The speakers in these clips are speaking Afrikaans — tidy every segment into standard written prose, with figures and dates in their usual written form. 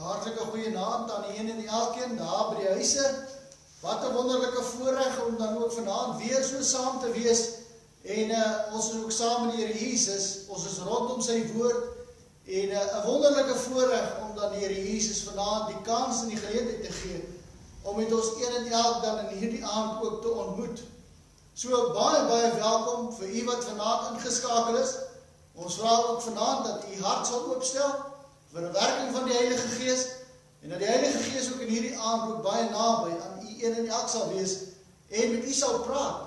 Hartlike goeienaand aan die een en die elkeen daar by die huise. Wat 'n wonderlike voorreg om dan ook vanaand weer so saam te wees. En ons is ook saam met die Here Jesus. Ons is rondom sy woord. En 'n wonderlike voorreg om dan die Here Jesus vanaand die kans en die geleentheid te gee om met ons een en elk dan in hierdie aand ook te ontmoet. So baie welkom vir u wat vanaand ingeskakel is. Ons vra ook vanaand dat u hart sal oopstel vir 'n werking van die Heilige Gees en dat die Heilige Gees ook in hierdie aand ook baie naby aan u een en elk sal wees en met u sal praat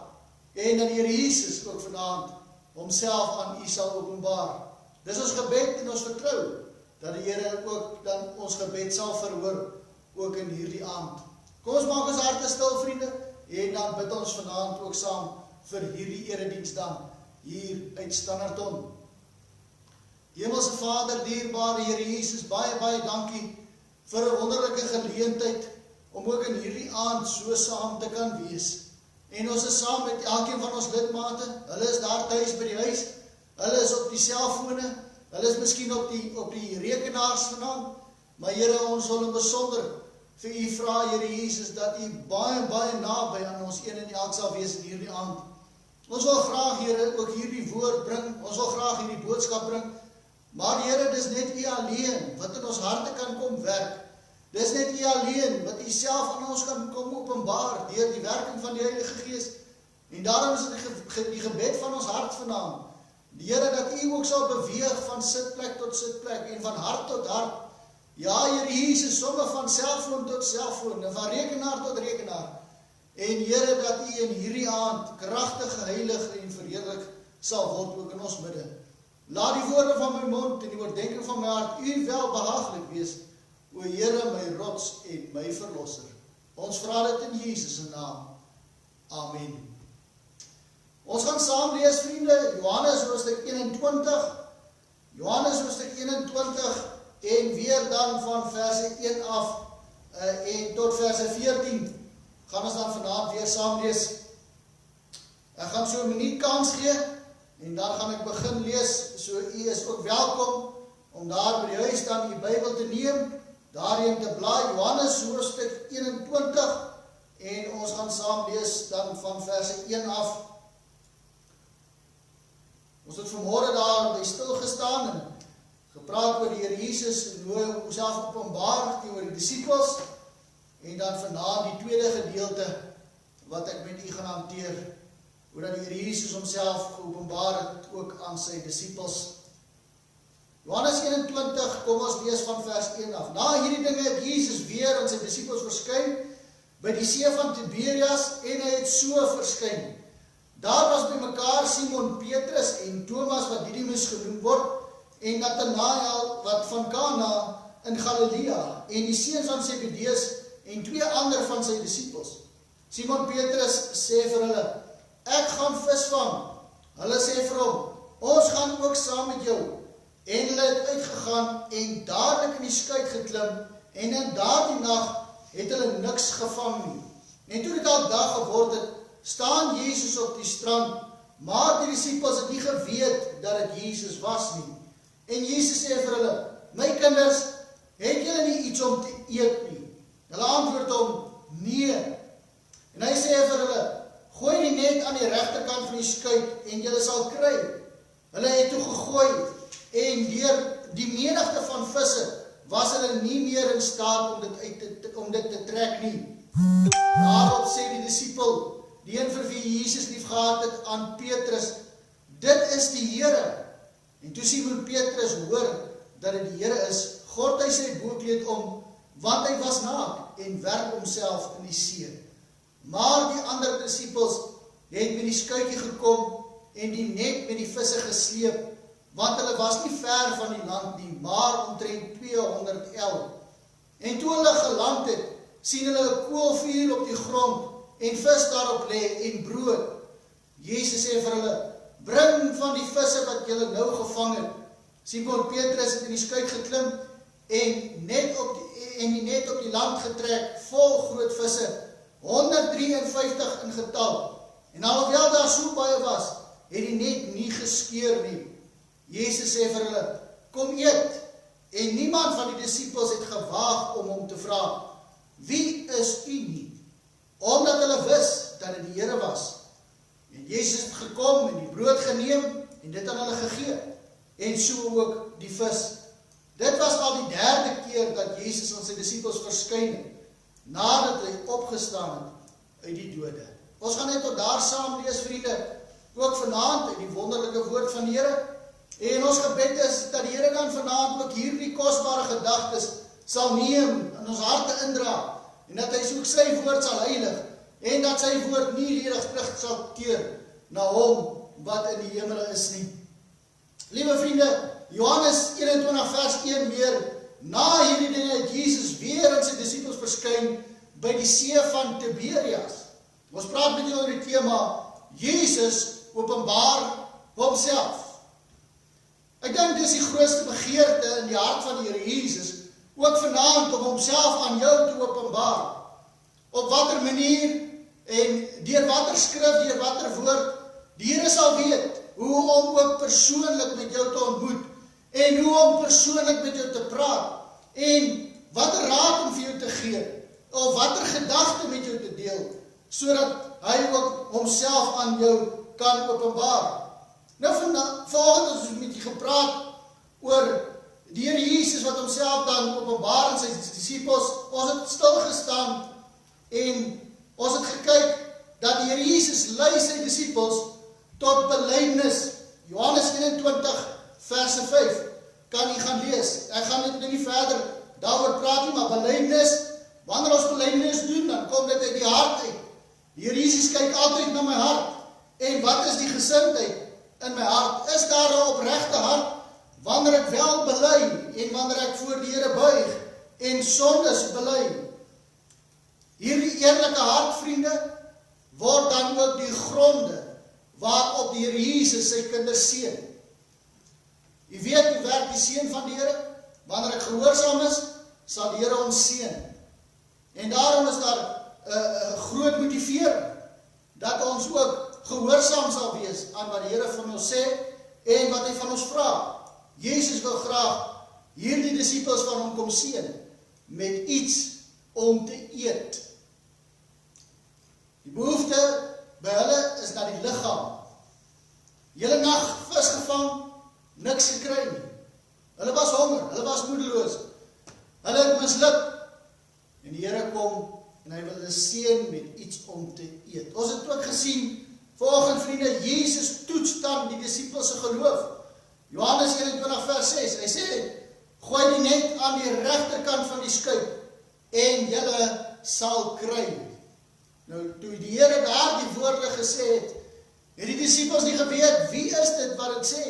en dat die Here Jesus ook vanaand homself aan u sal openbaar. Dis ons gebed en ons vertrou dat die Here ook dan ons gebed sal verhoor ook in hierdie aand. Kom ons maak ons harte stil, vriende, en dan bid ons vanaand ook saam vir hierdie erediens dan hier uit Standerton. Hemelse Vader, dierbare Here Jesus, baie dankie vir 'n wonderlike geleentheid om ook in hierdie aand so saam te kan wees. En ons is saam met elkeen van ons lidmate. Hulle is daar tuis by die huis. Hulle is op die selfone. Hulle is miskien op die rekenaars vanaand. Maar Here, ons wil in besonder vir u vra, Here Jesus, dat u baie naby aan ons een en elk sal wees in hierdie aand. Ons wil graag, Here, ook hierdie woord bring. Ons wil graag hierdie boodskap bring. Maar Here, dis net u alleen wat in ons harte kan kom werk. Dis net u alleen wat u self aan ons kan kom openbaar deur die werking van die Heilige Gees. En daarom is dit die gebed van ons hart vanaand. Die Here, dat u ook sal beweeg van sitplek tot sitplek en van hart tot hart. Ja, Here Jesus, somme van selfoon tot selfoon en van rekenaar tot rekenaar. En Here, dat u in hierdie aand kragtig, heilig en verheerlik sal word ook in ons midde. Laat die woorde van my mond en die oordeenking van my hart u wel behaaglik wees, o Here, my rots en my verlosser. Ons vra dit in Jesus se naam. Amen. Ons gaan saam lees, vriende, Johannes hoofstuk 21. Johannes hoofstuk 21 en weer dan van verse 1 af en tot verse 14 gaan ons dan vanaand weer saam lees. Ek gaan so 'n minuut kans gee en dan gaan ek begin lees, so u is ook welkom om daar by die huis dan die Bybel te neem, daarin te blaai, Johannes hoofstuk 21, en ons gaan saam lees dan van verse 1 af. Ons het vanmôre daar by stil gestaan en gepraat oor die Here Jesus en hoe hy homself openbaar teenoor die disippels, en dan vanaand die tweede gedeelte wat ek met u gaan hanteer, hoe dat die Here Jesus homself geopenbaar het ook aan sy disippels. Johannes 21, kom ons lees van vers 1 af. Na hierdie dinge het Jesus weer aan sy disippels verskyn by die see van Tiberias en hy het so verskyn. Daar was by mekaar Simon Petrus en Thomas wat Didimus genoem word en Nathanael wat van Kana in Galilea en die seuns van Zebedeus en twee ander van sy disippels. Simon Petrus sê vir hulle: "Ek gaan visvang." Hulle sê vir hom: "Ons gaan ook saam met jou." En hulle het uitgegaan en dadelik in die skuit geklim en in daardie nag het hulle niks gevang nie. En toe dit al dag geword het, staan Jesus op die strand, maar die disippels het nie geweet dat dit Jesus was nie. En Jesus sê vir hulle: "My kinders, het julle nie iets om te eet nie?" Hulle antwoord hom: "Nee." En hy sê vir hulle: "Gooi die net aan die regterkant van die skuit en julle sal kry." Hulle het toe gegooi en deur die menigte van visse was hulle nie meer in staat om dit te trek nie. Daarop sê die disipel, die een vir wie Jesus lief gehad het, aan Petrus: "Dit is die Here." En toe Simon Petrus hoor dat dit die Here is, gord hy sy boekleed om, want hy was naak, en werp homself in die see. Maar die ander disipels het by die skuitjie gekom en die net met die visse gesleep, want hulle was nie ver van die land nie, maar omtrent 200 el. En toe hulle geland het, sien hulle 'n koolvuur op die grond en vis daarop lê en brood. Jesus sê vir hulle: "Bring van die visse wat julle nou gevang het." Simon Petrus het in die skuit geklim en die net op die land getrek, vol groot visse, 153 in getal. En alhoewel daar so baie was, het die net nie geskeur nie. Jesus sê vir hulle: "Kom eet." En niemand van die disippels het gewaag om hom te vra, wie is u nie? Omdat hulle wis dat dit die Here was. En Jesus het gekom en die brood geneem en dit aan hulle gegee. En so ook die vis. Dit was al die 3de keer dat Jesus aan sy disippels verskyn het, nadat hy opgestaan het uit die dode. Ons gaan net tot daar saam lees, vriende, ook vanaand uit die wonderlike woord van die Here. En ons gebed is dat die Here dan vanaand ook hierdie kosbare gedagtes sal neem en ons harte indra, en dat hy ook sy woord sal heilig, en dat sy woord nie ledig terug sal keer na hom wat in die hemele is nie. Liewe vriende, Johannes 21 vers 1 weer, na hierdie dinge het Jesus weer aan sy disippels verskyn by die see van Tiberias. Ons praat met julle oor die tema, Jesus openbaar homself. Ek dink dis die grootste begeerte in die hart van die Here Jesus, ook vanaand om homself aan jou te openbaar. Op watter manier en deur watter skrif, deur watter woord, die Here sal weet hoe om ook persoonlik met jou te ontmoet, en hoe om persoonlik met jou te praat, en watter raad om vir jou te gee, of watter gedagte met jou te deel, sodat hy ook homself aan jou kan openbaar. Nou vanoggend ons met jy gepraat oor die Here Jesus wat homself dan openbaar aan sy disippels. Ons het stilgestaan en ons het gekyk dat die Here Jesus lei sy disippels tot belydenis. Johannes 21 verse 5 kan jy gaan lees. Ek gaan dit nie verder daaroor praat nie, maar belydenis, wanneer ons belydenis doen, dan kom dit uit die hart uit. Die Here Jesus kyk altyd na my hart. En wat is die gesindheid in my hart? Is daar 'n opregte hart wanneer ek wel bely en wanneer ek voor die Here buig en sondes bely? Hierdie eerlike hart, vriende, word dan ook die gronde waarop die Here Jesus sy kinders seën. Jy weet hoe werk die seën van die Here? Wanneer ek gehoorsaam is, sal die Here ons seën. En daarom is daar 'n groot motivering dat ons ook gehoorsaam sal wees aan wat die Here van ons sê en wat hy van ons vra. Jesus wil graag hierdie disippels van hom kom seën met iets om te eet. Die behoefte by hulle is na die liggaam. Hele nag vis gevang, niks gekry nie. Hulle was honger, hulle was moedeloos. Hulle het misluk. En die Here kom en hy wil hulle seën met iets om te eet. Ons het ook gesien, vanoggend vriende, Jesus toets dan die disippels se geloof. Johannes 21 vers 6, hy sê, gooi die net aan die regterkant van die skuip en julle sal kry. Nou, toe die Here daar die woorde gesê het die disippels nie geweet, wie is dit wat het sê?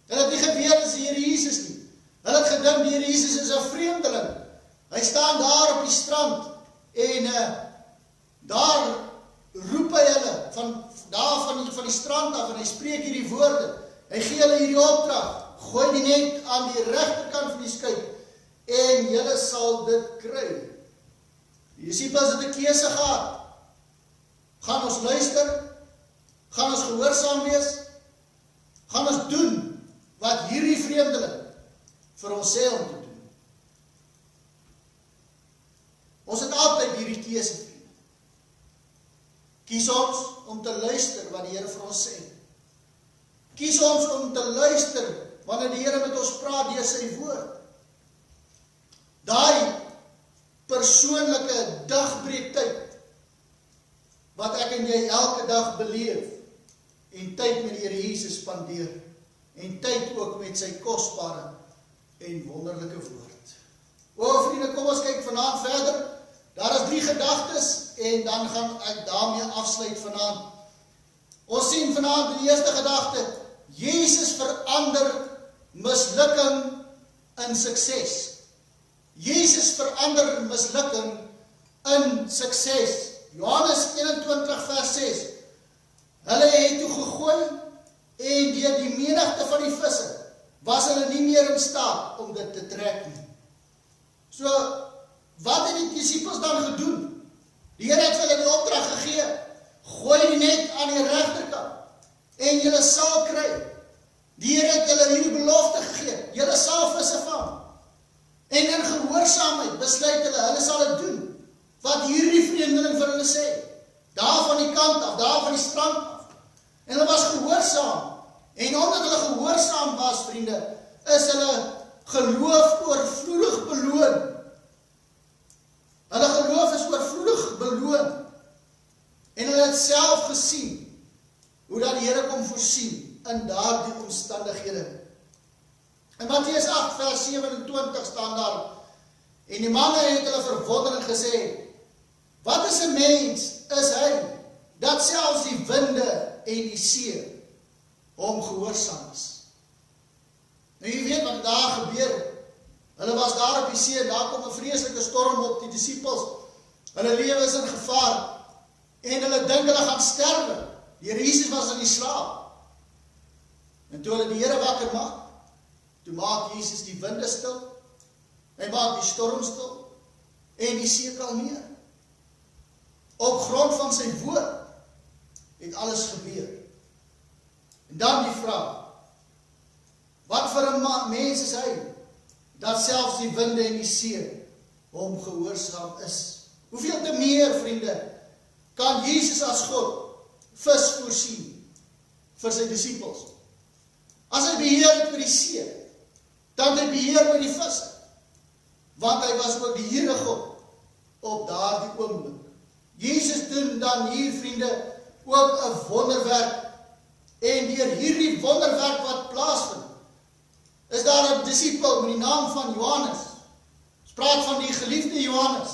Hulle het nie geweet, is die Here Jesus nie. Hulle het gedink, die Here Jesus is 'n vreemdeling. Hy staan daar op die strand, en daar roep hy hulle, van die strand af, en hy spreek hierdie woorde. Hy gee hulle hierdie opdrag, gooi die net aan die regterkant van die skuip, en julle sal dit kry. Die disippels het 'n keuse gehad. Gaan ons luister? Gaan ons gehoorsaam wees? Gaan ons doen wat hierdie vreemdeling vir ons sê om te doen? Ons het altyd hierdie keuse, vriende. Kies ons om te luister wat die Here vir ons sê. Kies ons om te luister wanneer die Here met ons praat deur sy woord. Daai persoonlike dagbreektyd wat ek en jy elke dag beleef en tyd met die Here Jesus spandeer en tyd ook met sy kosbare en wonderlike woord. O vriende, kom ons kyk vanaand verder. Daar is 3 gedagtes en dan gaan ek daarmee afsluit vanaand. Ons sien vanaand in die eerste gedagte, Jesus verander mislukking in sukses. Jesus verander mislukking in sukses. Johannes 21 vers 6. Hulle het toe gegooi en deur die menigte van die visse was hulle nie meer in staat om dit te trek nie. So, wat het die disippels dan gedoen? Die Here het hulle die opdrag gegee, gooi die net aan die regterkant en julle sal kry. Die Here het hulle hierdie belofte gegee, julle sal visse vang. En in gehoorsaamheid besluit hulle sal dit doen, wat hierdie vreemdeling vir hulle sê, daar van die kant af, daar van die strand af, en hulle was gehoorsaam, en omdat hulle gehoorsaam was, vriende, is hulle geloof oorvloedig beloon. Hulle geloof is oorvloedig beloon, en hulle het self gesien, hoe dat die Here kom voorsien, in daardie omstandighede. In Matteus 8 vers 27 staan daar, en die manne het hulle verwondering gesê, wat is 'n mens, is hy, dat selfs die winde en die see hom gehoorsaam is. Nou jy weet wat daar gebeur, hulle was daar op die see, en daar kom 'n vreeslike storm op die disippels, hulle lewe is in gevaar, en hulle dink hulle gaan sterwe, die Here Jesus was in die slaap, en toe hulle die Here wakker maak, toe maak Jesus die winde stil, hy maak die storm stil, en die see kalmeer. Op grond van sy woord het alles gebeur. En dan die vraag, wat vir 'n mens is hy, dat selfs die winde en die see hom gehoorsaam is? Hoeveel te meer, vriende, kan Jesus as God vis voorsien vir sy disippels? As hy beheer het oor die see, dan hy beheer oor die visse, want hy was ook die Here God op daardie oomblik. Jesus doen dan hier, vriende, ook 'n wonderwerk, en deur hierdie wonderwerk wat plaasvind, is daar 'n disipel met die naam van Johannes. Ons praat van die geliefde Johannes.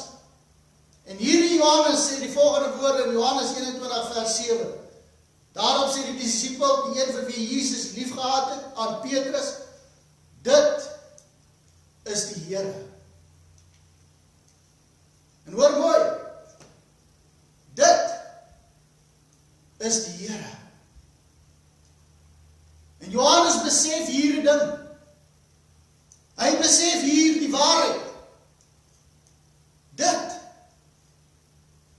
En hierdie Johannes sê die volgende woorde in Johannes 21 vers 7. Daarop sê die disipel, die een vir wie Jesus liefgehad het, aan Petrus, dit is die Here. En hoor mooi, dit is die Here. En Johannes besef hier 'n ding. Hy besef hier die waarheid. Dit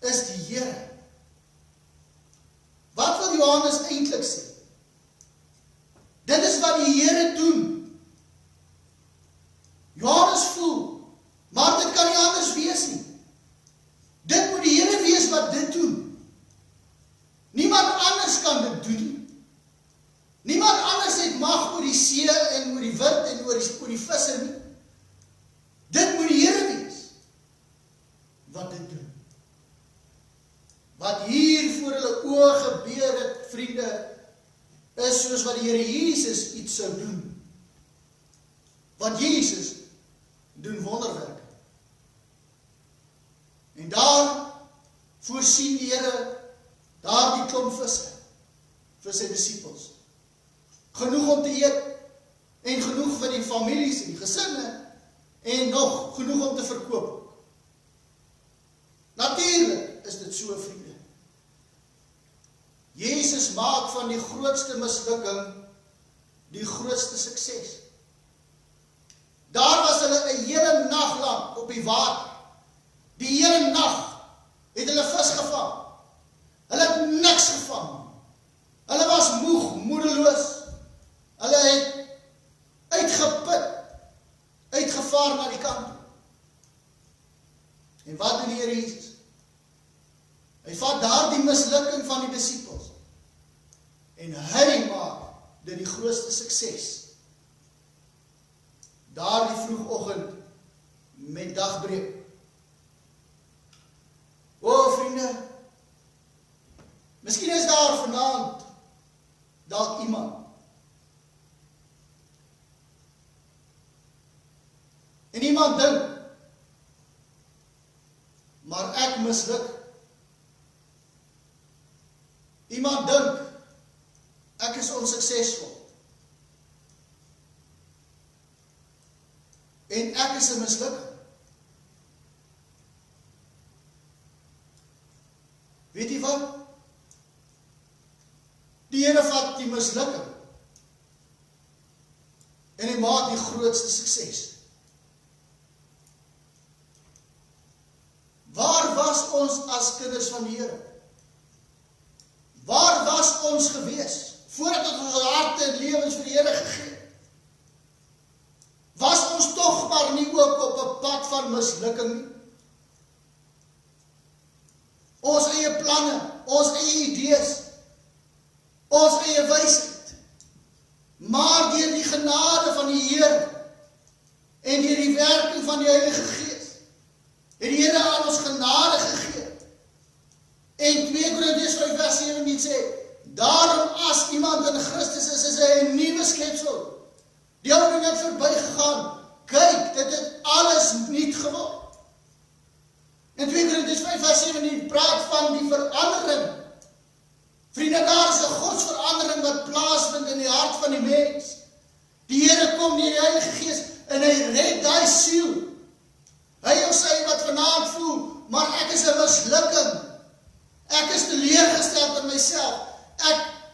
is die Here. Wat wil Johannes eintlik sê? Dit is wat die Here doen. Johannes voel, maar dit kan nie anders wees nie. Dit moet die Here wees wat dit doen. Niemand anders kan dit doen. Niemand anders het mag oor die see en oor die wind en oor die visse nie. Dit moet die Here wees wat dit doen. Wat hier voor hulle oë gebeur het, vriende, is soos wat die Here Jesus iets sou doen. Want Jesus doen wonderwerke. En daar voorsien die Here daardie klomp visse vir sy disippels. Genoeg om te eet, en genoeg vir die families en die gesinne, en nog genoeg om te verkoop. Natuurlijk is dit so, vriende. Jesus maak van die grootste mislukking die grootste sukses. Daar was hulle 'n hele nag lank op die water. Die hele nag het hulle vis gevang. Hulle het niks gevang. Hulle was moeg, moedeloos. Hulle het uitgeput, uitgevaar na die kant toe. En wat doen die Here Jesus? Hy vat daardie mislukking van die disippels en hy maak dit die grootste sukses. Daardie vroegoggend met dagbreek. O, vriende, miskien is daar vanaand dalk iemand en iemand dink, maar ek misluk. Iemand dink, ek is onsuksesvol. En ek is 'n mislukking. Weet jy wat? Die Here vat die mislukking en hy maak die grootste sukses. Waar was ons as kinders van die Here? Waar was ons gewees voordat ons harte en lewens vir die Here gegee het? Was ons tog maar nie ook op van mislukking nie. Ons eie planne, ons eie idees, ons eie wysheid. Maar deur die genade van die Here en deur die werking van die Heilige Gees, het die Here aan ons genade gegee. En 2 Korintiërs 5 vers 17 sê, daarom as iemand in Christus is hy 'n nuwe skepsel. Die ou dinge het verbygegaan. Kyk, dit het alles nuut geword. En 2 Korintiërs 5 vers 17 praat van die verandering. Vriende, daar is 'n godsverandering wat plaasvind in die hart van die mens. Die Here kom deur die Heilige Gees en hy red daai siel. Hy of sy wat vanaand voel, maar ek is 'n mislukking. Ek is teleurgesteld in myself.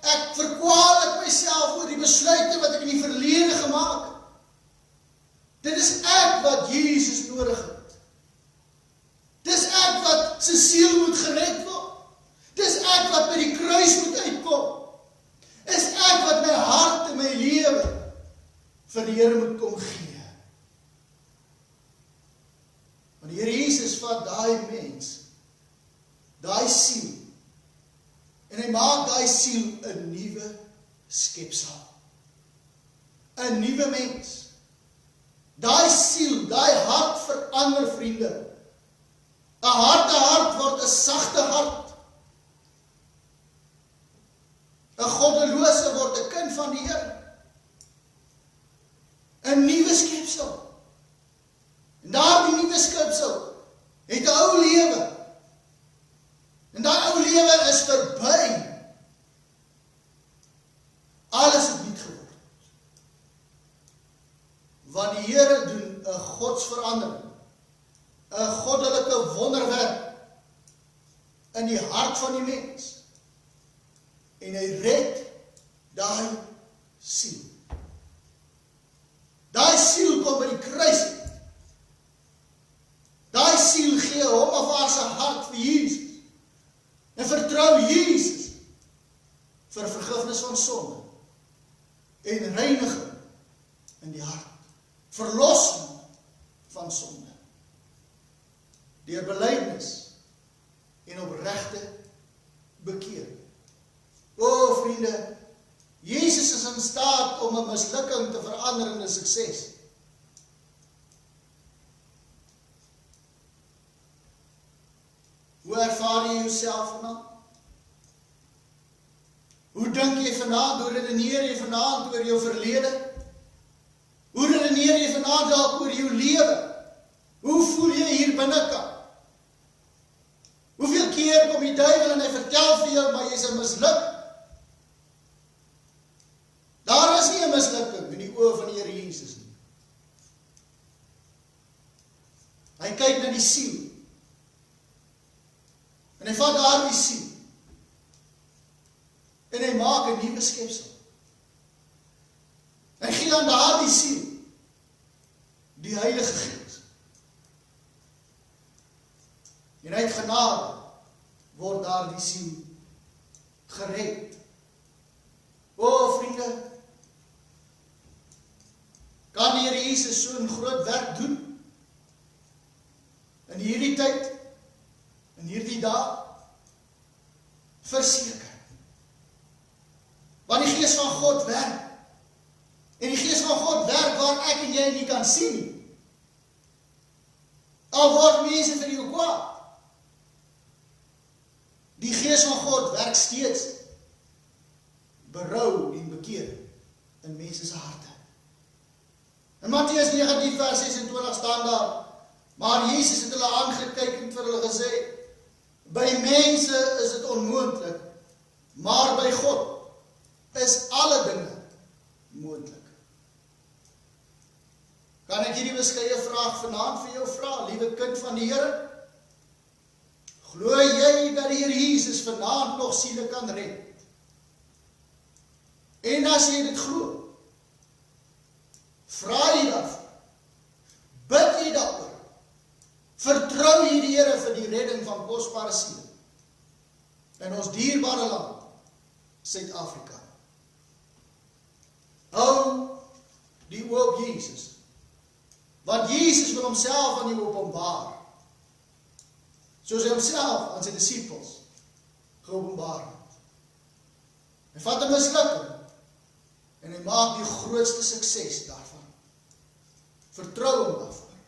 Ek verkwalik myself oor die besluite wat ek in die verlede gemaak het. Dit is ek wat Jesus nodig het. Dis ek wat sy siel moet gered word. Dis ek wat by die kruis moet uitkom. Is ek wat my hart en my lewe vir die Here moet kom gee. Maar die Here Jesus vat daai mens, daai siel, en hy maak daai siel 'n nuwe skepsel. 'n nuwe mens. Daai siel, daai hart verander, vriende. 'n harde hart word 'n sagte hart. 'n goddelose word 'n kind van die Here. 'n nuwe skepsel. En daardie nuwe skepsel het 'n ou lewe. En daai ou lewe is verby. Alles het nuut geword. Want die Here doen 'n godsverandering, 'n goddelike wonderwerk in die hart van die mens. En hy red daai siel. Daai siel kom by die kruis uit. Daai siel gee hom of haar se hart vir Jesus. En vertrou Jesus vir vergifnis van sonde en reiniging in die hart. Verlossing van sonde. Deur belydenis en opregte bekering. O vriende, Jesus is in staat om 'n mislukking te verander in 'n sukses. Hoe ervaar jy jouself vanaand? Hoe dink jy vanaand? Hoe redeneer jy vanaand oor jou verlede? Hoe redeneer jy vanaand dalk oor jou lewe? Hoe voel jy hier binnekant? Hoeveel keer kom die duiwel en hy vertel vir jou, maar jy's 'n misluk? Daar is nie 'n mislukking in die oë van die Here Jesus nie. Hy kyk na die siel. En hy vat daardie siel. En hy maak 'n nuwe skepsel. Hy gee aan daardie siel die Heilige Gees. En uit genade word daardie siel gered. O vriende, kan die Here Jesus so 'n groot werk doen in hierdie tyd, in hierdie dag? Verseker. Want die Gees van God werk. En die Gees van God werk waar ek en jy nie kan sien nie. Al word mense vir jou kwaad. Die Gees van God werk steeds berou en bekering in mense se harte. In Matteus 19 vers 26 staan daar, maar Jesus het hulle aangekyk en vir hulle gesê, by mense is dit onmoontlik, maar by God is alle dinge moontlik. Kan ek hierdie beskeie vraag vanaand vir jou vra, liewe kind van die Here? Glo jy dat die Here Jesus vanaand nog siele kan red? En as jy dit glo, vra jy daarvoor, bid jy daaroor, vertrou jy die Here vir die redding van kosbare siele in ons dierbare land, Suid-Afrika. Hou die oë op Jesus, Want Jesus wil homself aan jou openbaar. Soos hy homself aan sy disippels geopenbaar het. Hy vat 'n mislukking en hy maak die grootste sukses daarvan. Vertrou hom daarvan,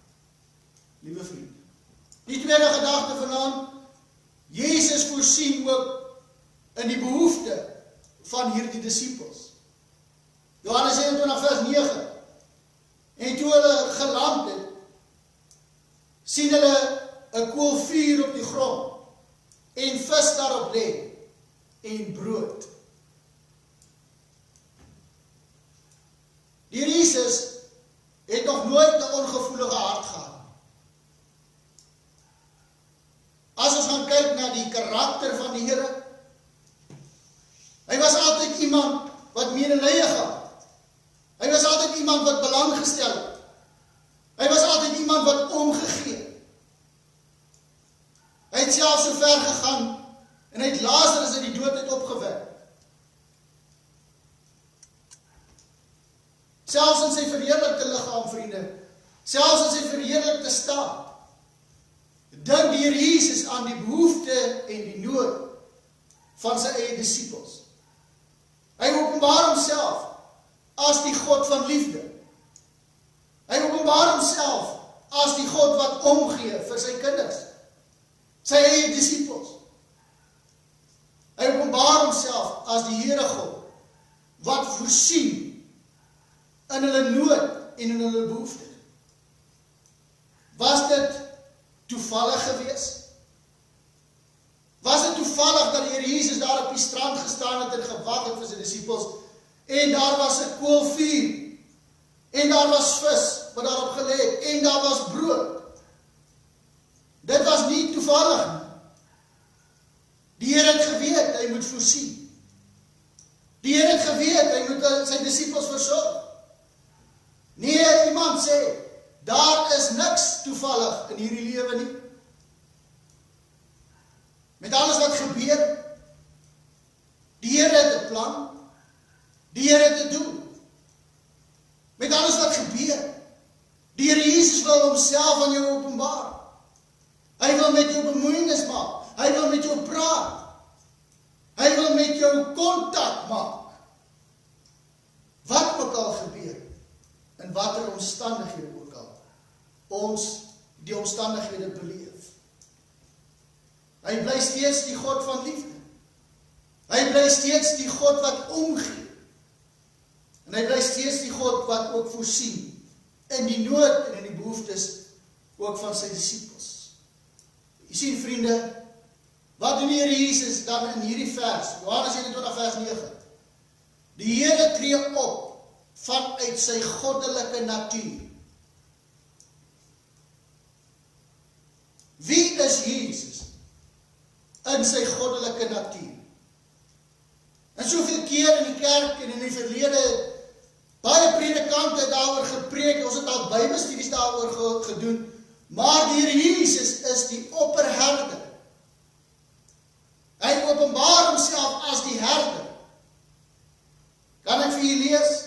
liewe vriend. Die tweede gedagte vanaand, Jesus voorsien ook in die behoefte van hierdie disippels. Johannes 21 vers 9. En toe hulle geland het, sien hulle 'n kool vuur op die grond en vis daarop lê en brood. Die Here Jesus het nog nooit 'n ongevoelige hart gehad. As ons gaan kyk na die karakter van die Here, hy was altyd iemand wat medelee gehad. Hy was altyd iemand wat belang gestel het. Hy was altyd iemand wat omgegee. Hy het self so ver gegaan en hy het Lazarus uit die dood uit opgewek. Selfs in sy verheerlikte liggaam, vriende, selfs in sy verheerlikte staat, dink die Here Jesus aan die behoefte en die nood van sy eie disippels. Hy openbaar homself as die God van liefde. Hy openbaar homself as die God wat omgee vir sy kinders, sy eie disippels. Hy openbaar homself as die Here God wat voorsien in hulle nood en in hulle behoefte. Was dit toevallig gewees? Was dit toevallig dat die Here Jesus daar op die strand gestaan het en gewag het vir sy disippels en daar was 'n kool vuur en daar was vis wat daarop gelê het en daar was brood? Dit was nie toevallig nie. Die Here het geweet hy moet voorsien. Die Here het geweet hy moet sy disippels versorg. Nee, iemand sê, daar is niks toevallig in hierdie lewe nie. Met alles wat gebeur, die Here het 'n plan, die Here het 'n doel. Met alles wat gebeur, die Here Jesus wil homself aan jou openbaar. Hy wil met jou bemoeienis maak, hy wil met jou praat, hy wil met jou kontak maak. Wat ook al gebeur, in watter omstandighede ook al, ons die omstandighede beleef. Hy bly steeds die God van liefde. Hy bly steeds die God wat omgee. En hy bly steeds die God wat ook voorsien in die nood en in die behoeftes ook van sy disippels. Jy sien, vriende, wat doen die Here Jesus dan in hierdie vers, Johannes 21 vers 9? Die Here tree op vanuit sy goddelike natuur. Wie is Jesus in sy goddelike natuur? En soveel keer in die kerk en in die verlede, baie predikante daaroor gepreek, ons het al Bybelstudies daaroor gedoen, maar die Here Jesus is die opperherder. Hy openbaar homself as die herder. Kan ek vir julle lees?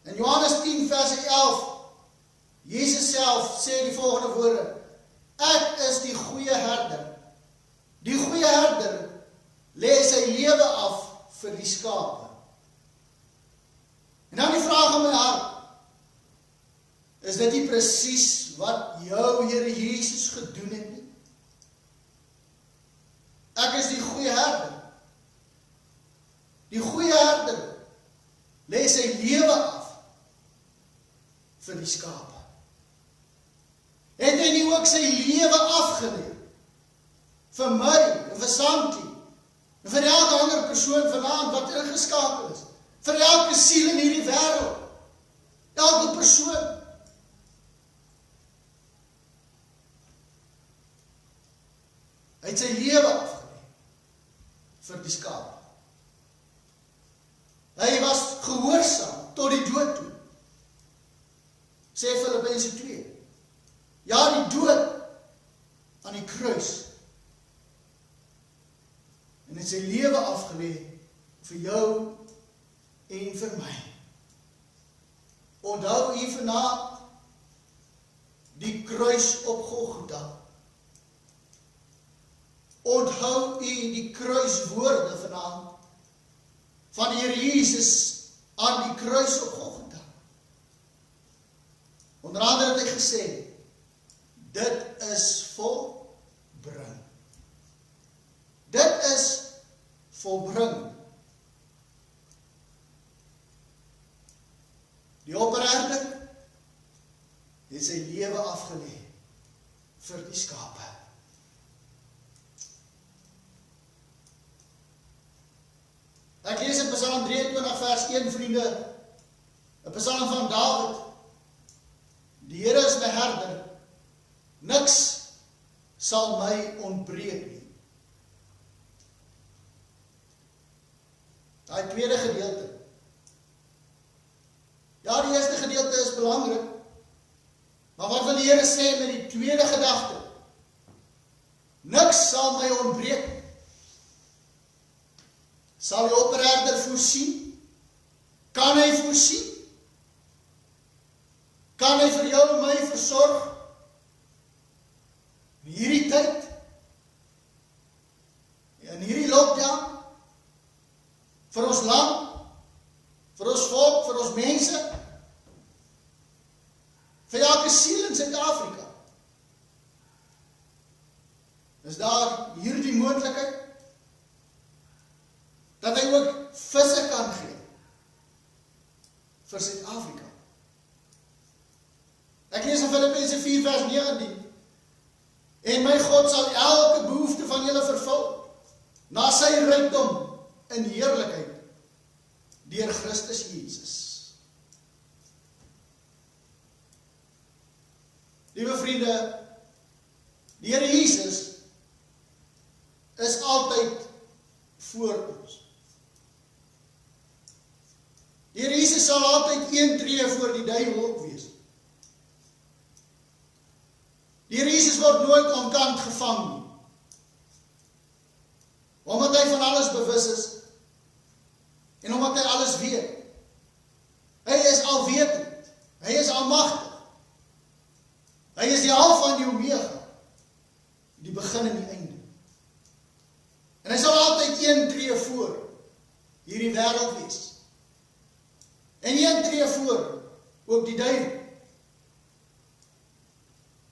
In Johannes 10 vers 11, Jesus self sê die volgende woorde: Ek is die goeie herder. Die goeie herder lê sy lewe af vir die skape. En dan die vraag in my hart, is dit nie presies wat jou Here Jesus gedoen het nie? Ek is die goeie herder. Die goeie herder lê sy lewe af vir die skape. Het hy nie ook sy lewe afgelê vir my en vir Santi en vir elke ander persoon vanaand wat ingeskakel is, vir elke siel in hierdie wêreld, elke persoon? Hy het sy lewe afgelê vir die skape. Hy was gehoorsaam tot die dood toe. Sê Filippense 2. Ja, die dood aan die kruis. En het sy lewe afgelê vir jou en vir my. Onthou hier vanaand, die kruis op Golgotha. Onthou u die kruiswoorde vanaand van die Here Jesus aan die kruis op Golgotha. Onder andere het hy gesê, dit is volbring. Dit is volbring. Die opperherder het sy lewe afgelê vir die skape. Ek lees in Psalm 23 vers 1, vriende, 'n Psalm van Dawid. Die Here is my herder, niks sal my ontbreek nie. Daai tweede gedeelte. Ja, die eerste gedeelte is belangrik, maar wat wil die Here sê met die tweede gedagte? Niks sal my ontbreek nie. Sal die opperherder voorsien? Kan hy voorsien? Kan hy vir jou en my versorg? In hierdie tyd? In hierdie lockdown? Vir ons land? Vir ons volk? Vir ons mense? Vir elke siel in Suid-Afrika? Is daar hierdie moontlikheid? Dat hy ook visse kan gee vir Suid-Afrika. Ek lees in Filippense 4 vers 19. En my God sal elke behoefte van julle vervul na sy rykdom in heerlikheid deur Christus Jesus. Liewe vriende, die Here Jesus is altyd voor ons. Die Here Jesus sal altyd een tree voor die duiwel ook wees. Die Here Jesus word nooit onkant gevang nie. Omdat hy van alles bewus is en omdat hy alles weet. Hy is alwetend. Hy is almagtig. Hy is die Alfa en die Omega, die begin en die einde. En hy sal altyd een tree voor hierdie wêreld wees. En een tree voor ook die duiwel.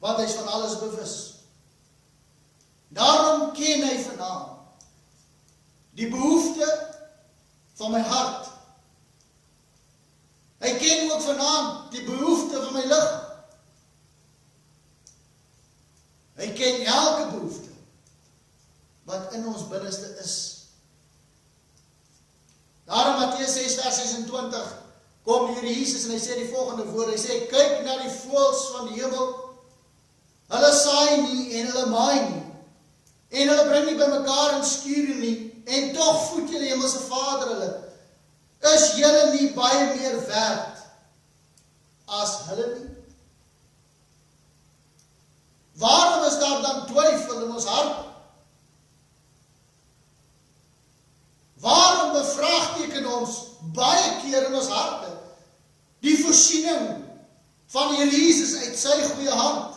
Want hy is van alles bewus. Daarom ken hy vanaand die behoefte van my hart. Hy ken ook vanaand die behoefte van my liggaam. Hy ken elke behoefte wat in ons binneste is. Daarom Matteus 6 vers 26 kom die Here Jesus en hy sê die volgende woorde. Hy sê, kyk na die voëls van die hemel. Hulle saai nie en hulle maai nie. En hulle bring nie bymekaar in skure nie. En tog voed julle hemelse Vader hulle. Is julle nie baie meer werd as hulle nie? Waarom is daar dan twyfel in ons hart? Waarom bevraagteken ons baie keer in ons harte die voorsiening van die Here Jesus uit sy goeie hand?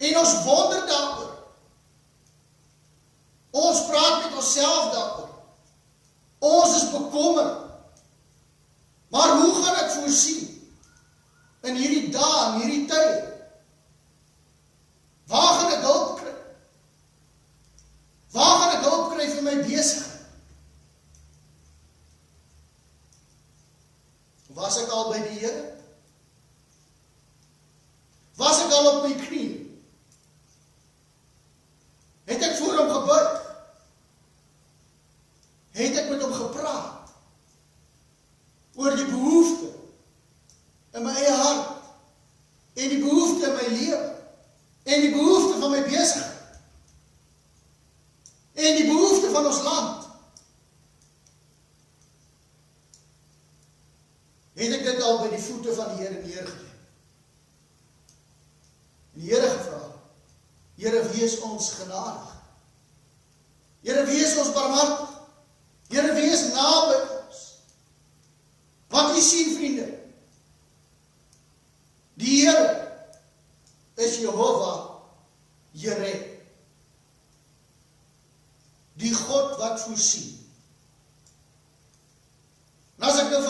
En ons wonder daaroor. Ons praat met onsself daaroor. Ons is bekommerd. Maar hoe gaan ek voorsien in hierdie dae, in hierdie tye? Waar gaan ek hulp kry? Waar gaan ek hulp kry vir my besigheid? Was ek al by die Here? Was ek al op my knie? Het ek voor hom gebuig? Het ek met hom gepraat? Oor die behoefte in my eie hart, en die behoefte in my lewe, en die behoefte van my besigheid, en die behoefte van ons land. Het ek dit al by die voete van die Here neergelê? En die Here gevra, Here, wees ons genadig. Here, wees ons barmhartig. Here, wees naby ons. Want jy sien, vriende, die Here is Jehovah Gericke. Die God wat voorsien. En as ek nou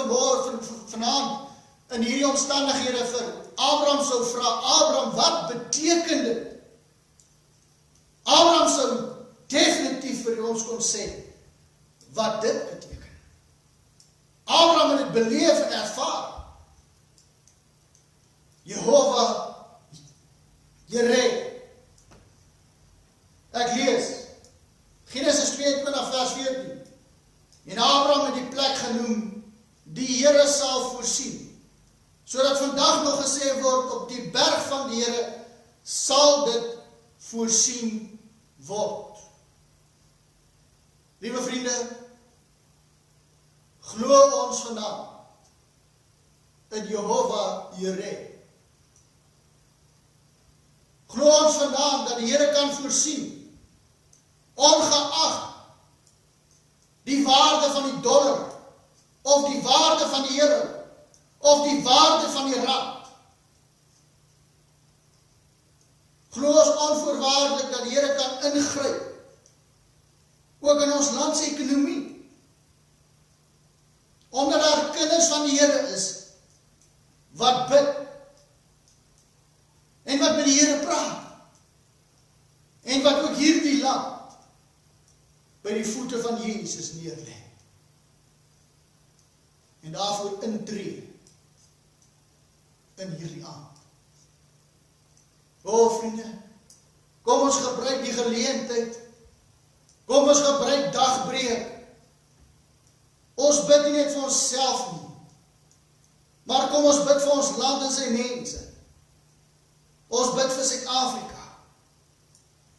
vanaand in hierdie omstandighede vir Abraham sou vra, Abraham, wat beteken dit? Abraham sou definitief vir ons kon sê, wat dit beteken. Abraham het dit beleef en ervaar. Jehovah Gericke. Ek lees, Genesis 22 vers 14. En Abraham het die plek genoem, die Here sal voorsien, sodat vandag nog gesê word, op die berg van die Here sal dit voorsien word. Liewe vriende, glo ons vandaan in Jehovah Gericke. Glo ons vandaan dat die Here kan voorsien, ongeag die waarde van die dollar, of die waarde van die euro, of die waarde van die rand. Glo ons onvoorwaardelik dat die Here kan ingryp, ook in ons land se ekonomie. Omdat daar kinders van die Here is, wat bid, en wat met die Here praat, en wat ook hierdie land, by die voete van Jesus neerlê. En daarvoor intree, in hierdie aand. O vriende, kom ons gebruik die geleentheid, kom ons gebruik dagbreek. Ons bid nie net vir onsself nie, maar kom ons bid vir ons land en sy mense. Ons bid vir Suid-Afrika.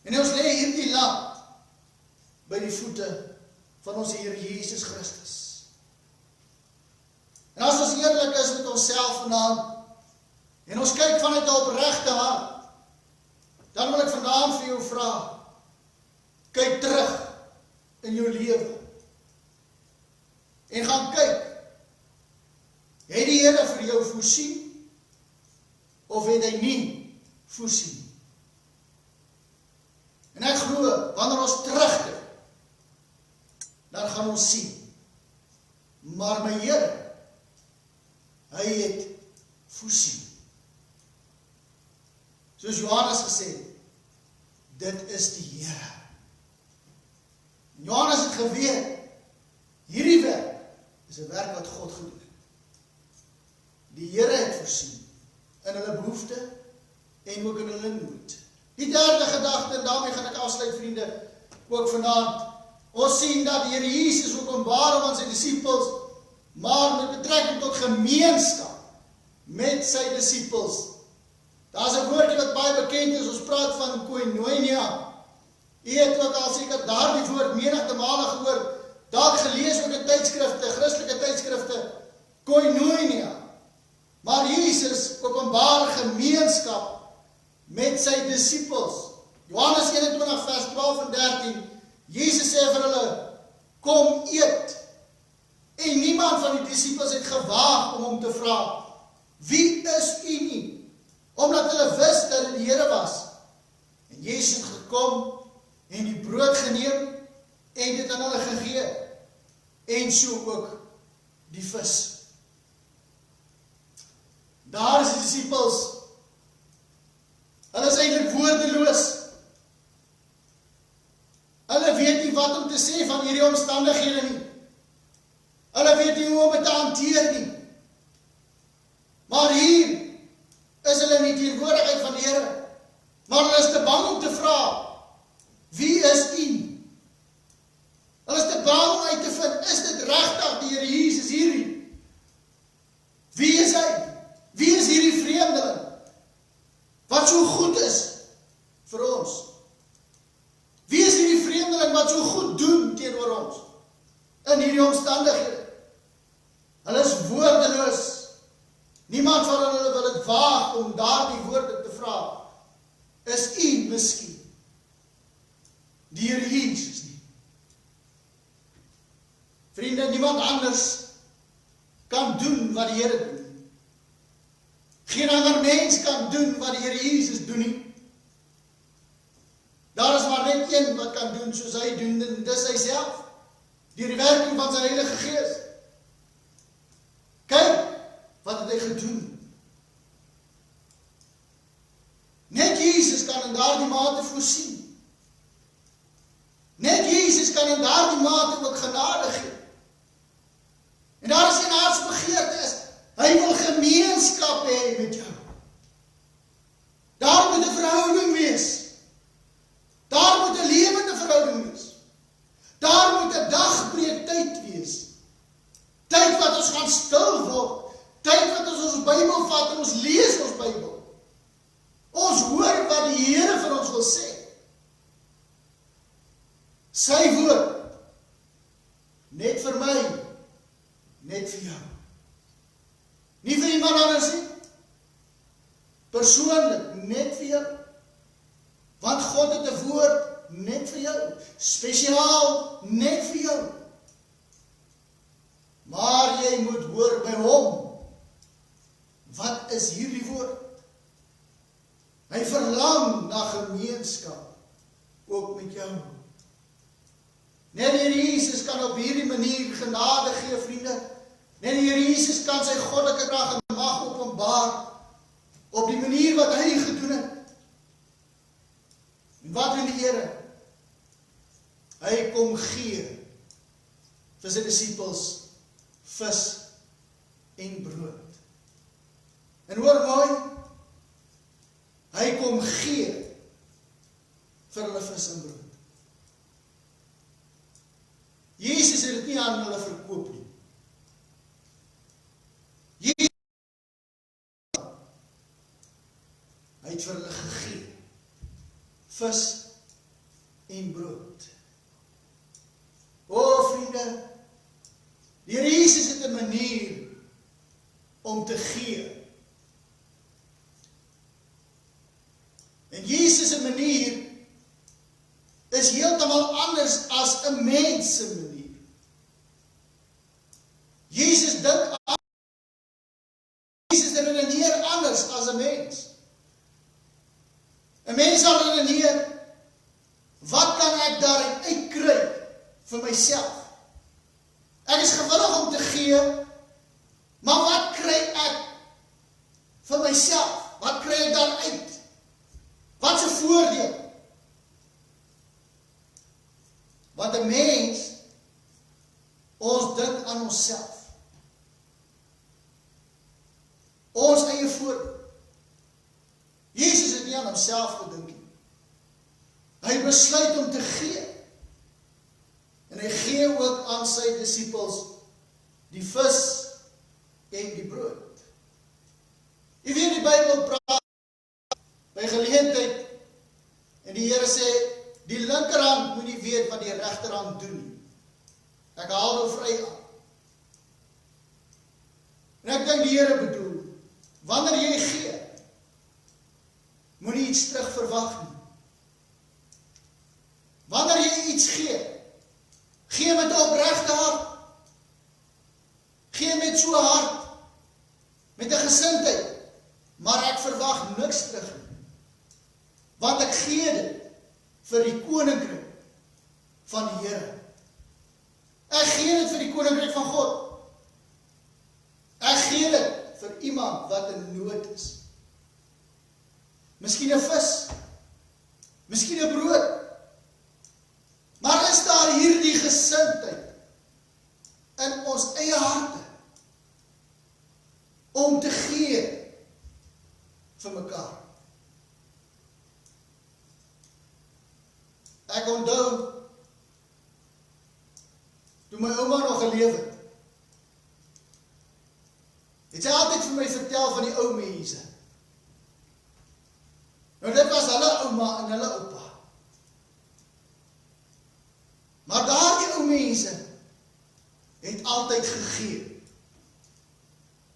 En ons lê hierdie land by die voete van ons Here Jesus Christus. En as ons eerlik is met onsself vanaand, en ons kyk vanuit 'n opregte hart, dan wil ek vanaand vir jou vra, kyk terug in jou lewe, en gaan kyk, het die Here vir jou voorsien, of het hy nie voorsien? En ek glo, wanneer ons terugkyk, dan gaan ons sien, maar my Here, hy het voorsien. Soos Johannes gesê, dit is die Here. Johannes het geweet, hierdie werk is 'n werk wat God gedoen het. Die Here het voorsien in hulle behoefte en ook in hulle nood. Die derde gedagte, en daarmee gaan ek afsluit, vriende, ook vanaand. Ons sien dat die Here Jesus openbaar aan sy disippels, maar met betrekking tot gemeenskap met sy disippels. Daar is 'n woordjie wat baie bekend is, ons praat van koinonia. U het ook al seker daardie woord menigte male gehoor, dalk gelees ook in tydskrifte, Christelike tydskrifte, koinonia. Maar Jesus openbaar gemeenskap met sy disippels. Johannes 21 vers 12 en 13, Jesus sê vir hulle, kom eet. En niemand van die disippels het gewaag om hom te vra, wie is u nie? Omdat hulle wist dat dit die Here was. En Jesus het gekom en die brood geneem en dit aan hulle gegee. En so ook die vis. Daar is die disippels. Hulle is eintlik woordeloos. Hulle weet nie wat om te sê van hierdie omstandighede nie. Hulle weet nie hoe om dit te hanteer nie. Maar hier is hulle in die teenwoordigheid van die Here. Maar hulle is te bang om te vra, wie is u? Hulle is te bang om uit te vind, is dit regtig die Here Jesus hierdie? Wie is hy? Wie is hierdie vreemdeling? Wat so goed is vir ons? Wie is hierdie vreemdeling wat so goed doen teenoor ons? In hierdie omstandighede. Hulle is woordeloos. Niemand van hulle wil dit waag om daardie woorde te vra. Is u miskien die Here Jesus nie? Vriende, niemand anders kan doen wat die Here doen. Geen ander mens kan doen wat die Here Jesus doen nie. Daar is maar net een wat kan doen soos hy doen, en dis hy self, deur die werking van sy Heilige Gees. Kyk, wat het hy gedoen? Net Jesus kan in daardie mate voorsien. Net Jesus kan in daardie mate ook genade gee. En daar is 'n hartsbegeerte is, hy wil gemeenskap hê met jou. Daar moet 'n verhouding wees. Daar moet 'n lewende verhouding wees. Daar moet 'n dagbreektyd wees. Tyd wat ons gaan stil word. Tyd wat ons Bybel vat en ons lees ons Bybel. Ons hoor wat die Here vir ons wil sê. Sy woord. Net vir my. Net vir jou. Nie vir iemand anders nie. Persoonlik, net vir jou. Want God het 'n woord net vir jou. Spesiaal net vir jou. Maar jy moet hoor by hom. Wat is hierdie woord? Hy verlang na gemeenskap. Ook met jou. Net die Here Jesus kan op hierdie manier genade gee, vriende. Net die Here Jesus kan sy goddelike krag en mag openbaar. Op die manier wat hy gedoen het. En wat doen die Here? Hy kom gee vir sy disippels vis en brood. En hoor mooi, hy kom gee vir hulle vis en brood. Jesus het dit nie aan hulle verkoop nie. Jesus, hy het vir hulle gegee. Vis en brood. O vriende, die Here Jesus het 'n manier om te gee. En Jesus se manier is heeltemal anders as 'n mens se manier. Jesus dink Jesus redeneer anders as 'n mens. 'n Mens sal redeneer, wat kan ek daaruit uitkry vir myself? Ek is gewillig om te gee, maar wat kry ek vir myself? Wat kry ek daaruit? Wat is 'n voordeel? Want 'n mens, ons dink aan onsself. Ons eie voordeel. Jesus het nie aan homself gedink nie. Hy besluit om te gee. En hy gee ook aan sy disippels die vis en die brood. Jy weet die Bybel praat by geleentheid en die Here sê, die linkerhand moet nie weet wat die regterhand doen nie. Ek haal nou vry aan. En ek dink die Here bedoel, wanneer jy gee, moet jy iets terug verwag nie. Wanneer jy iets gee, gee met 'n opregte hart. Gee met so 'n hart, met 'n gesindheid, maar ek verwag niks terug nie. Want ek gee dit vir die koninkryk van die Here. Ek gee dit vir die koninkryk van God. Ek gee dit vir iemand wat in nood is. Miskien 'n vis, miskien 'n brood. Maar is daar hierdie gesindheid in ons eie harte om te gee vir mekaar? Ek onthou, toe my ouma nog geleef het sy altyd vir my vertel van die ou mense. Nou dit was hulle ouma en hulle oupa. Maar daardie ou mense het altyd gegee.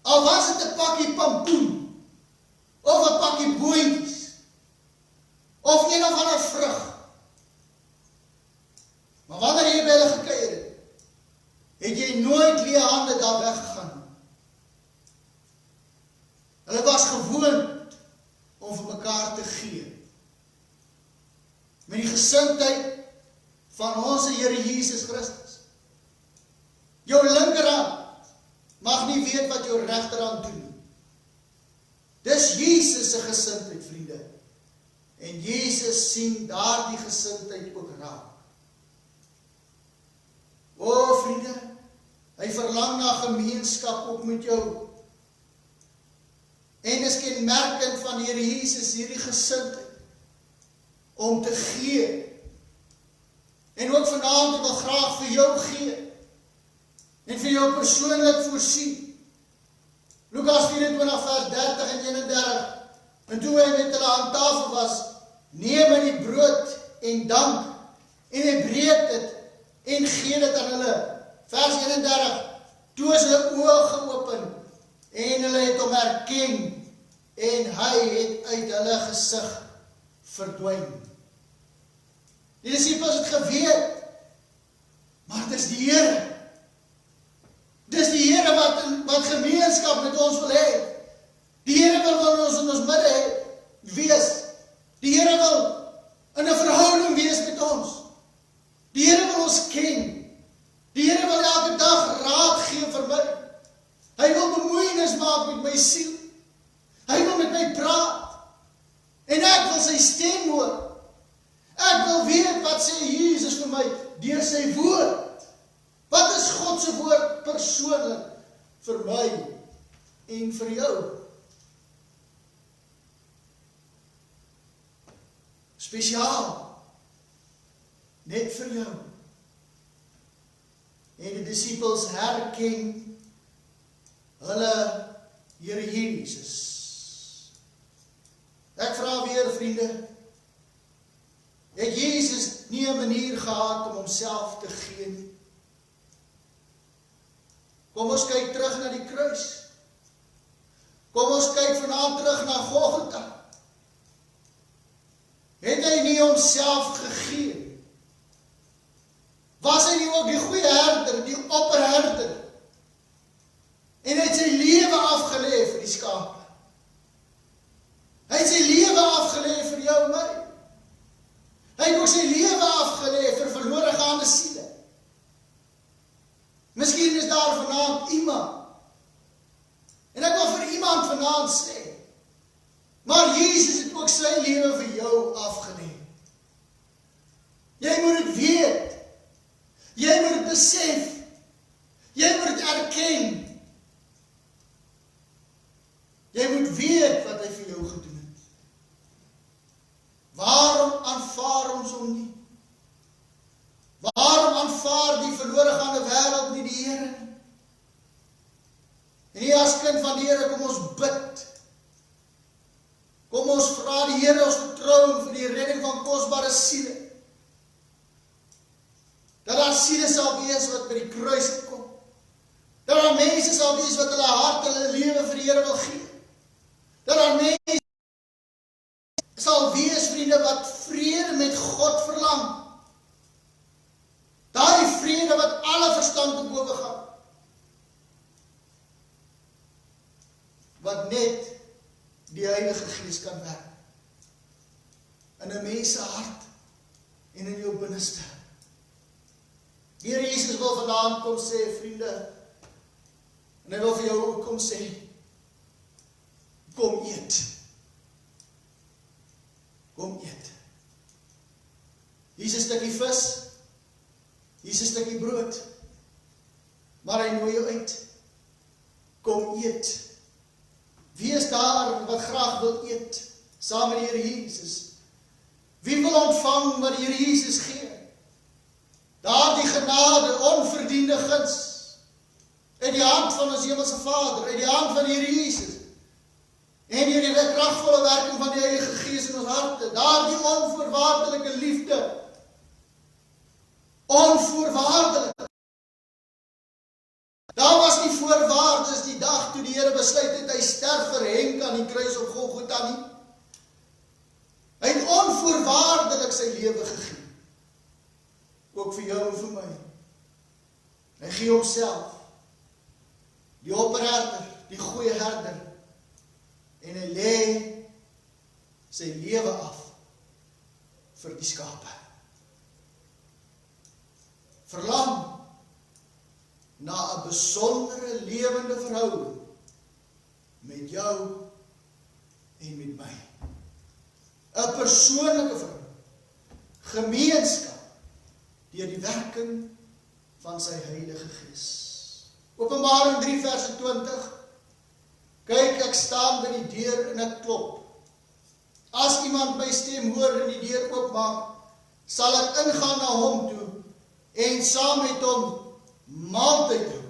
Al was dit 'n pakkie pampoen, of 'n pakkie boontjies, of een of ander vrug. Maar wanneer jy by hulle gekuier het, het jy nooit leë hande daar weggegaan. Hulle was gewoond gewoond om vir mekaar te gee. Met die gesindheid van ons Here Jesus Christus. Jou linkerhand mag nie weet wat jou regterhand doen nie. Dis Jesus se gesindheid, vriende. En Jesus sien daardie gesindheid ook raak. O, vriende, hy verlang na gemeenskap ook met jou. En is kenmerkend van die Here Jesus hierdie gesindheid om te gee. En ook vanaand ek wil graag vir jou gee en vir jou persoonlik voorsien. Lukas 24 vers 30 en 31. En toe hy met hulle aan tafel was, neem hy die brood en dank en hy breek dit en gee dit aan hulle. Vers 31. Toe is hulle oë geopen en hulle het hom herken en hy het uit hulle gesig verdwyn. Die disippels het geweet, maar dit is die Here. Dis die Here wat gemeenskap met ons wil hê. Die Here wil ons in ons midde wees. Die Here wil in 'n verhouding wees met ons. Die Here wil ons ken. Die Here wil elke dag raad gee vir my. Hy wil bemoeienis maak met my siel. Hy wil met my praat. En ek wil sy stem hoor. Ek wil weet wat sê Jesus vir my deur sy woord. Wat is God se woord persoonlik vir my en vir jou? Spesiaal. Net vir jou. En die disippels herken hulle Here Jesus. Ek vra weer, vriende, het Jesus nie 'n manier gehad om homself te gee nie? Kom ons kyk terug na die kruis. Kom ons kyk vanaand terug na Golgotha. Het hy nie homself gegee? Was hy nie ook die goeie herder, die opperherder? En hy het sy lewe afgelê vir die skape. Hy het sy lewe afgelê vir jou en my. Hy het ook sy lewe afgelê vir verlore gaande siele. Miskien is daar vanaand iemand. En ek wil vir iemand vanaand sê, maar Jesus het ook sy lewe vir jou afgelê. Jy moet dit weet. Jy moet dit besef. Jy moet dit erken. Jy moet weet wat hy vir jou gedoen het. Waarom aanvaar ons hom nie? Waarom aanvaar die verlore gaande wêreld nie die Here nie? En hier as kind van die Here kom ons bid. Kom ons vra die Here ons vertrou vir die redding van kosbare siele. Dat daar siele sal wees wat by die kruis kom. Dat daar mense sal wees wat hulle hart, hulle lewe vir die Here wil gee. Dat daar mense sal wees, vriende, wat vrede met God verlang. Daardie vrede wat alle verstand te bowe gaan. Wat net die Heilige Gees kan werk. In 'n mens se hart en in jou binneste. Die Here Jesus wil vanaand kom sê, vriende, en hy wil vir jou ook kom sê, kom eet. Kom eet. Hier is 'n stukkie vis, hier is 'n stukkie brood, maar hy nooi jou uit. Kom eet. Wie is daar wat graag wil eet, saam met die Here Jesus? Wie wil ontvang wat die Here Jesus gee? Daardie genade, onverdiende guns, uit die hand van ons hemelse Vader, uit die hand van die Here Jesus, en deur die kragvolle werking van die Heilige Gees in ons harte, daardie onvoorwaardelike liefde, onvoorwaardelik. Daar was nie voorwaardes die dag toe die Here besluit het, hy sterf vir Henk aan die kruis op Golgotha nie. Hy het onvoorwaardelik sy lewe gegee. Ook vir jou en vir my. Hy gee homself, die opperherder, die goeie herder, en hy lê sy lewe af vir die skape. Verlang na 'n besondere lewende verhouding met jou en met my. 'n Persoonlike verhouding, gemeenskap deur die werking van sy Heilige Gees. Openbaring 3 vers 20. Kyk, ek staan by die deur en ek klop. As iemand my stem hoor en die deur oopmaak, sal ek ingaan na hom toe en saam met hom maaltyd hou.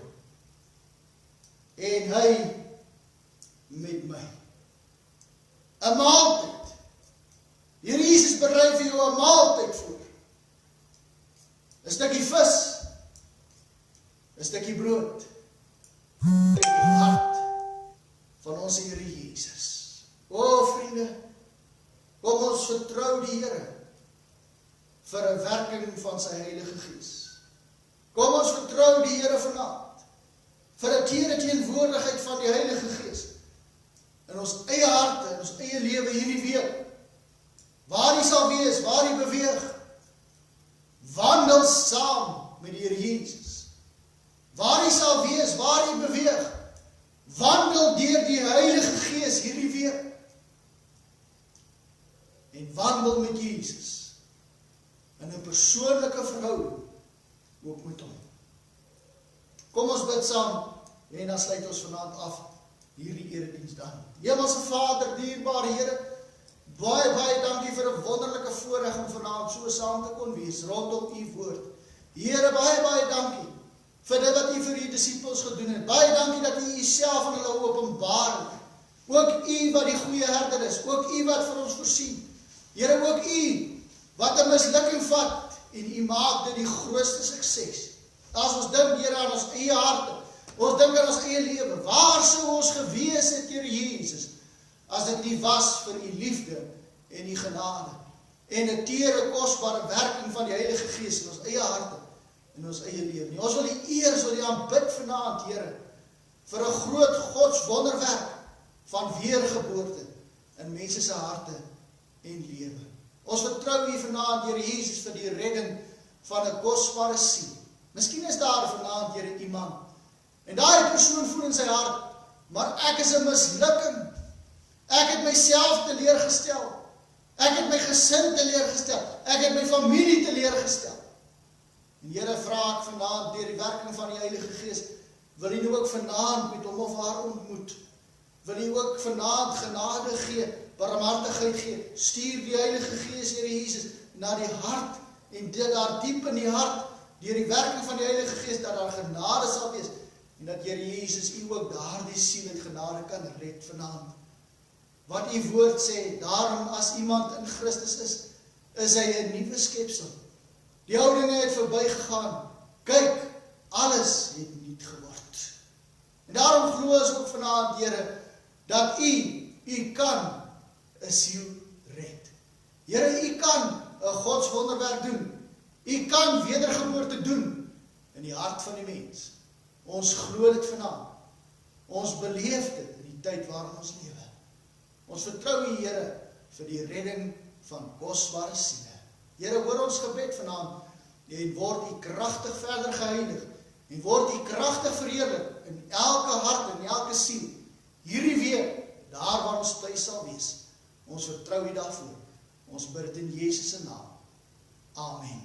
En hy met my. 'n Maaltyd. Die Here Jesus berei vir jou 'n maaltyd voor. 'n stukkie vis, 'n stukkie brood, in die hart van ons Here Jesus. O vriende, kom ons vertrou die Here vir 'n werking van sy Heilige Gees. Kom ons vertrou die Here vanaand vir 'n teenwoordigheid van die Heilige Gees in ons eie harte, in ons eie lewe hierdie week. Waar hy sal wees, waar hy beweeg, wandel saam met die Here Jesus. Waar hy sal wees, waar hy beweeg, wandel deur die Heilige Gees hierdie week. En wandel met Jesus in 'n persoonlike verhouding ook met hom. Kom ons bid saam en dan sluit ons vanaand af hierdie erediens dan. Hemelse Vader, dierbare Here, baie dankie vir 'n wonderlike voorreg om vanaand so saam te kon wees rondom u woord. Here, baie dankie vir dit wat u vir u disippels gedoen het. Baie dankie dat u uself aan hulle openbaar het. Ook u wat die goeie herder is, ook u wat vir ons voorsien. Here, ook u wat 'n mislukking vat en u maak dit die grootste sukses. As ons dink, Here, aan ons eie harte, ons dink aan ons eie lewe, waar sou ons gewees het, Here Jesus, as dit nie was vir u liefde en u genade en 'n tere kosbare werking van die Heilige Gees in ons eie harte en ons eie lewe nie. Ons wil u eer, ons wil u aanbid vanaand, Here, vir 'n groot Gods wonderwerk van weergeboorte in mense se harte en lewe. Ons vertrou u vanaand, Here Jesus, vir die redding van 'n kosbare siel. Miskien is daar vanaand, Here, iemand, en daai persoon voel in sy hart, maar ek is 'n mislukking. Ek het myself teleurgestel. Ek het my gesin teleurgestel. Ek het my familie teleurgestel. En Here, vra ek vanaand deur die werking van die Heilige Gees, wil u nou ook vanaand met hom of haar ontmoet. Wil u ook vanaand genade gee, barmhartigheid gee. Stuur die Heilige Gees, Here Jesus, na die hart en dit daar diep in die hart deur die werking van die Heilige Gees dat daar genade sal wees en dat Here Jesus u ook daardie siel uit genade kan red vanaand. Wat u woord sê, daarom as iemand in Christus is hy 'n nuwe skepsel. Die ou dinge het verbygegaan. Kyk, alles het nuut geword. En daarom glo ons ook vanaand, Here, dat u kan 'n siel red. Here, u kan 'n Gods wonderwerk doen. U kan wedergeboorte doen in die hart van die mens. Ons glo dit vanaand. Ons beleef dit in die tyd waarin ons lewe. Ons vertrou u, Here, vir die redding van kosbare siele. Here, hoor ons gebed vanaand en word u kragtig verder geheilig en word u kragtig verheerlik in elke hart en elke siel. Hierdie week, daar waar ons tuis sal wees. Ons vertrou u daarvoor. Ons bid dit in Jesus se naam. Amen.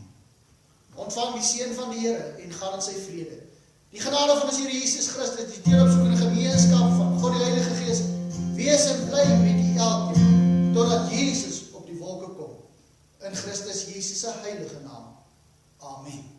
Ontvang die seën van die Here en gaan in sy vrede. Die genade van ons Here Jesus Christus, die teelopsoekende gemeenskap van God die Heilige Gees, wees en bly met u elkeen, totdat Jesus op die wolke kom. In Christus Jesus se heilige naam. Amen.